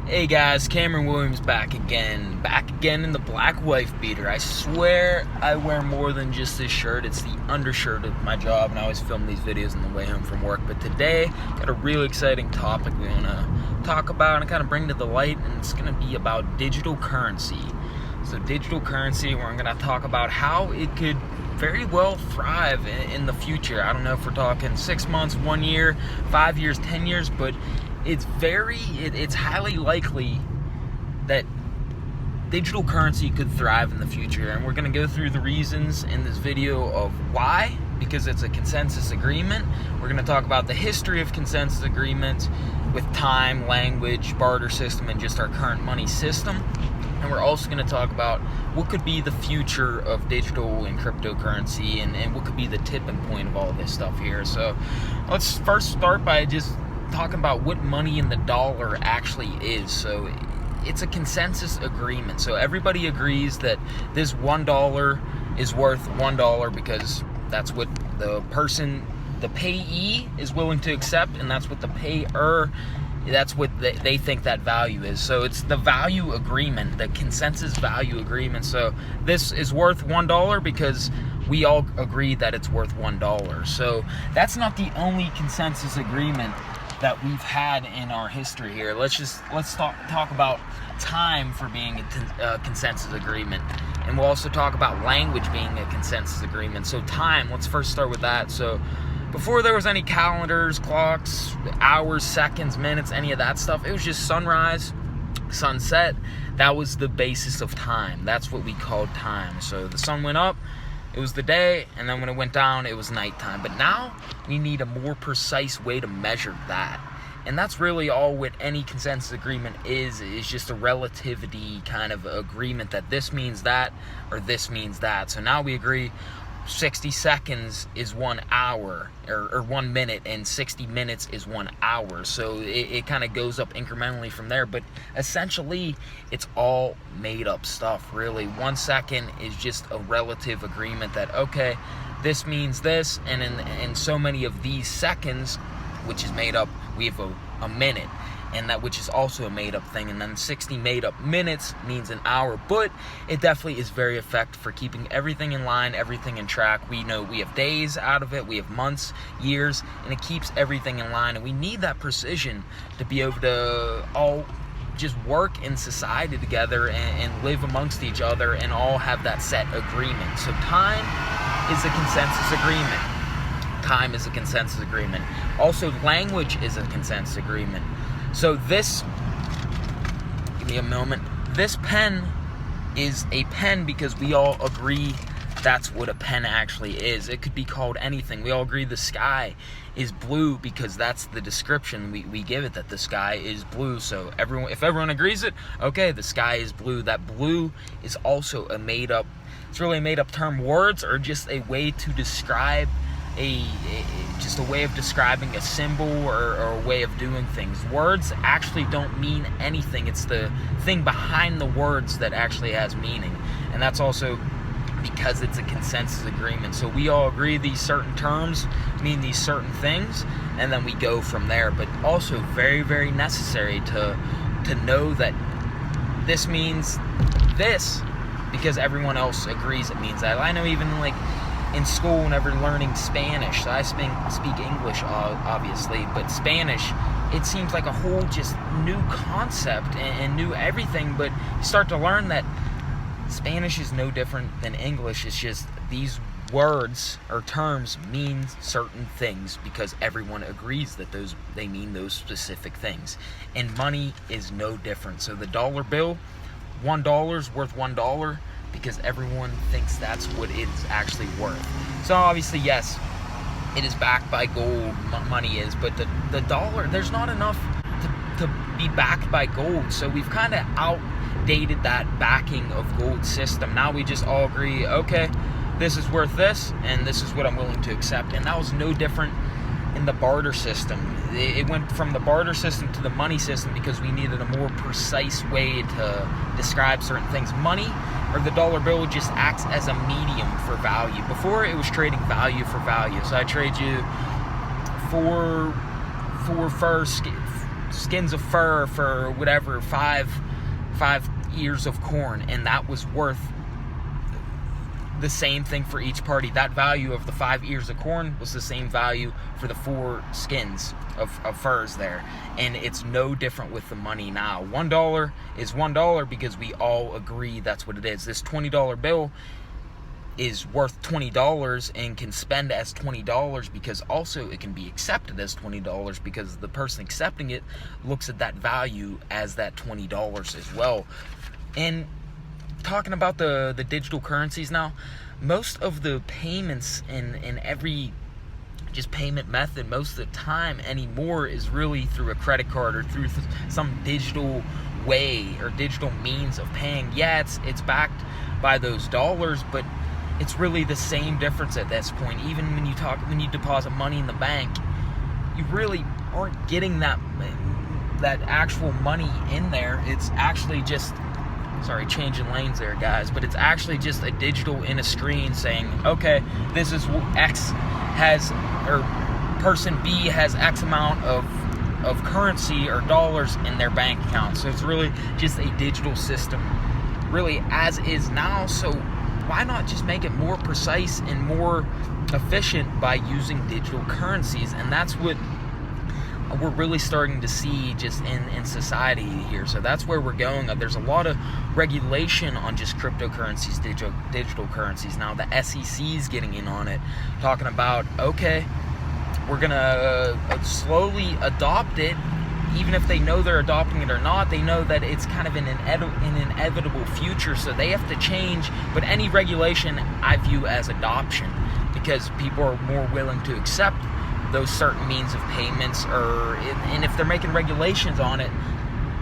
Hey guys, Cameron Williams back again in the black wife beater. I swear I wear more than just this shirt. It's the undershirt of my job, and I always film these videos on the way home from work. But today, got a real exciting topic we want to talk about and kind of bring to the light, and it's going to be about digital currency. So digital currency, we're going to talk about how it could very well thrive in the future. I don't know if we're talking 6 months, 1 year, 5 years, 10 years, but it's highly likely that digital currency could thrive in the future, and we're going to go through the reasons in this video of why, because it's a consensus agreement. We're going to talk about the history of consensus agreements with time, language, barter system, and just our current money system. And we're also going to talk about what could be the future of digital and cryptocurrency, and what could be the tipping point of all this stuff here. So let's first start by just talking about what money in the dollar actually is. So it's a consensus agreement. So everybody agrees that this $1 is worth $1 because that's what the payee is willing to accept, and that's what the payer, that's what they think that value is. So it's the value agreement, the consensus value agreement. So this is worth $1 because we all agree that it's worth $1. So that's not the only consensus agreement that we've had in our history here. Let's talk about time for being a consensus agreement, and we'll also talk about language being a consensus agreement. So time, let's first start with that. So before there was any calendars, clocks, hours, seconds, minutes, any of that stuff, it was just sunrise, sunset. That was the basis of time. That's what we called time. So the sun went up, it was the day, and then when it went down, it was nighttime. But now we need a more precise way to measure that. And that's really all what any consensus agreement is just a relativity kind of agreement that this means that or this means that. So now we agree 60 seconds is 1 hour, or 1 minute, and 60 minutes is 1 hour. So it kind of goes up incrementally from there, but essentially it's all made up stuff, really. 1 second is just a relative agreement that, okay, this means this, and in so many of these seconds, which is made up, we have a minute, and that which is also a made-up thing. And then 60 made-up minutes means an hour, but it definitely is very effective for keeping everything in line, everything in track. We know we have days out of it, we have months, years, and it keeps everything in line, and we need that precision to be able to all just work in society together and live amongst each other and all have that set agreement. So time is a consensus agreement. Time is a consensus agreement. Also, language is a consensus agreement. So this, give me a moment, this pen is a pen because we all agree that's what a pen actually is. It could be called anything. We all agree the sky is blue because that's the description we give it, that the sky is blue. So if everyone agrees it, okay, the sky is blue. That blue is also it's really a made-up term. Words are just a way to describe just a way of describing a symbol or a way of doing things. Words actually don't mean anything. It's the thing behind the words that actually has meaning. And that's also because it's a consensus agreement. So we all agree these certain terms mean these certain things, and then we go from there. But also very, very necessary to know that this means this because everyone else agrees it means that. I know even like in school, whenever learning Spanish, so I speak English, obviously, but Spanish, it seems like a whole just new concept and new everything, but you start to learn that Spanish is no different than English. It's just these words or terms mean certain things because everyone agrees that they mean those specific things. And money is no different. So the dollar bill, $1 is worth $1 because everyone thinks that's what it's actually worth. So obviously, yes, it is backed by gold, money is, but the dollar, there's not enough to be backed by gold. So we've kind of outdated that backing of gold system. Now we just all agree, okay, this is worth this, and this is what I'm willing to accept. And that was no different in the barter system. It went from the barter system to the money system because we needed a more precise way to describe certain things. Money, or the dollar bill, just acts as a medium for value. Before, it was trading value for value. So I trade you for skins of fur for whatever, five ears of corn, and that was worth the same thing for each party. That value of the 5 ears of corn was the same value for the 4 skins of furs there. And it's no different with the money now. $1 is $1 because we all agree that's what it is. This $20 bill is worth $20 and can spend as $20 because also it can be accepted as $20 because the person accepting it looks at that value as that $20 as well. And talking about the digital currencies now, most of the payments in every just payment method most of the time anymore is really through a credit card or through some digital way or digital means of paying. Yeah, it's backed by those dollars, but it's really the same difference at this point. Even when you deposit money in the bank, you really aren't getting that actual money in there. It's actually just, sorry, changing lanes there, guys, but it's actually just a digital in a screen saying, okay, this is X has, or person B has X amount of currency or dollars in their bank account. So it's really just a digital system, really as is now. So why not just make it more precise and more efficient by using digital currencies? And that's what we're really starting to see just in society here. So that's where we're going. There's a lot of regulation on just cryptocurrencies, digital currencies. Now the SEC is getting in on it, talking about, okay, we're gonna slowly adopt it. Even if they know they're adopting it or not, they know that it's kind of an inevitable future, so they have to change. But any regulation I view as adoption, because people are more willing to accept those certain means of payments, and if they're making regulations on it,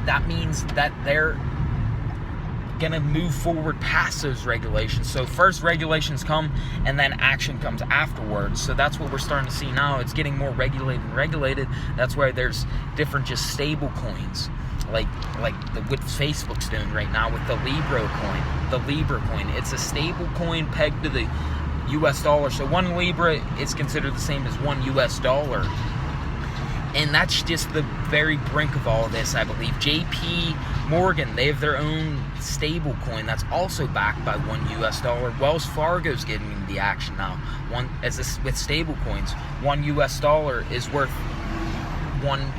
that means that they're gonna move forward past those regulations. So first regulations come and then action comes afterwards. So that's what we're starting to see now. It's getting more regulated. That's why there's different just stable coins, like what Facebook's doing right now with the Libra coin. It's a stable coin pegged to the US dollar. So 1 Libra is considered the same as $1. And that's just the very brink of all of this, I believe. JP Morgan, they have their own stable coin that's also backed by $1. Wells Fargo's getting into the action now. With stable coins, $1 is worth 1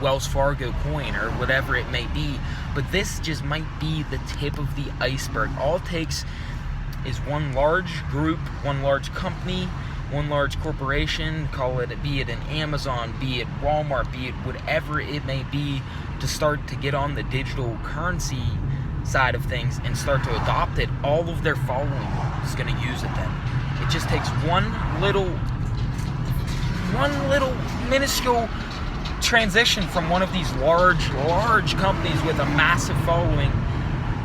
Wells Fargo coin or whatever it may be. But this just might be the tip of the iceberg. All it takes is one large group, one large company, one large corporation, call it, be it an Amazon, be it Walmart, be it whatever it may be, to start to get on the digital currency side of things and start to adopt it. All of their following is going to use it then. It just takes one little minuscule transition from one of these large companies with a massive following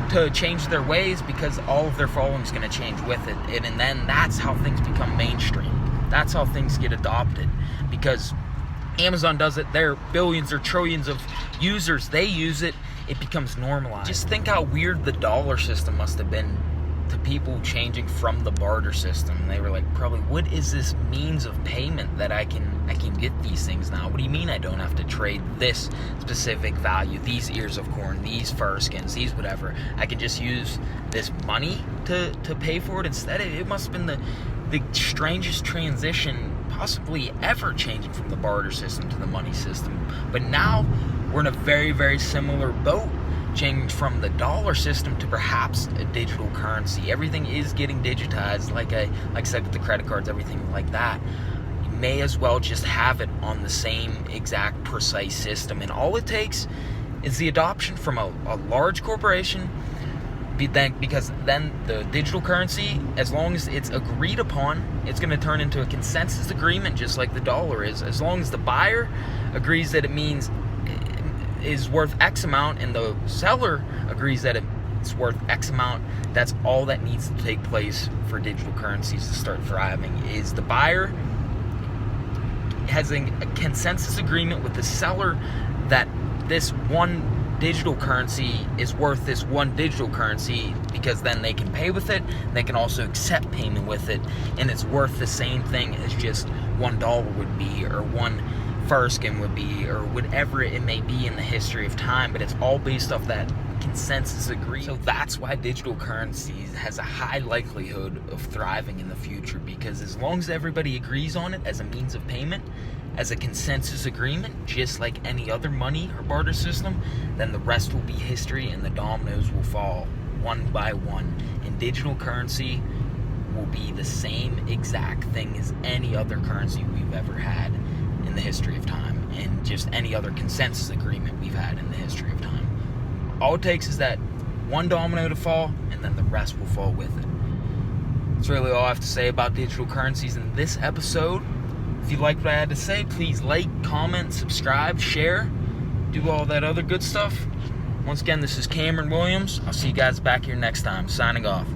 to change their ways, because all of their following is going to change with it. And then that's how things become mainstream. That's how things get adopted, because Amazon does it. They're billions or trillions of users. They use it. It becomes normalized. Just think how weird the dollar system must have been to people changing from the barter system. They were like, probably, what is this means of payment that I can get these things now? What do you mean I don't have to trade this specific value, these ears of corn, these fur skins, these whatever? I can just use this money to pay for it instead. It must have been the strangest transition possibly ever, changing from the barter system to the money system. But now we're in a very, very similar boat, changed from the dollar system to perhaps a digital currency. Everything is getting digitized, like I said, with the credit cards, everything like that. You may as well just have it on the same exact precise system, and all it takes is the adoption from a large corporation, because then the digital currency, as long as it's agreed upon, it's going to turn into a consensus agreement, just like the dollar is. As long as the buyer agrees that it is worth X amount and the seller agrees that it's worth X amount, that's all that needs to take place for digital currencies to start thriving. Is the buyer has a consensus agreement with the seller that this one digital currency is worth this one digital currency, because then they can pay with it, they can also accept payment with it, and it's worth the same thing as just $1 would be, or 1 Furskin would be, or whatever it may be in the history of time, but it's all based off that consensus agreement. So that's why digital currencies has a high likelihood of thriving in the future, because as long as everybody agrees on it as a means of payment, as a consensus agreement, just like any other money or barter system, then the rest will be history and the dominoes will fall one by one. And digital currency will be the same exact thing as any other currency we've ever had in the history of time, and just any other consensus agreement we've had in the history of time. All it takes is that one domino to fall, and then the rest will fall with it. That's really all I have to say about digital currencies in this episode. If you liked what I had to say, please like, comment, subscribe, share, do all that other good stuff. Once again, this is Cameron Williams. I'll see you guys back here next time. Signing off.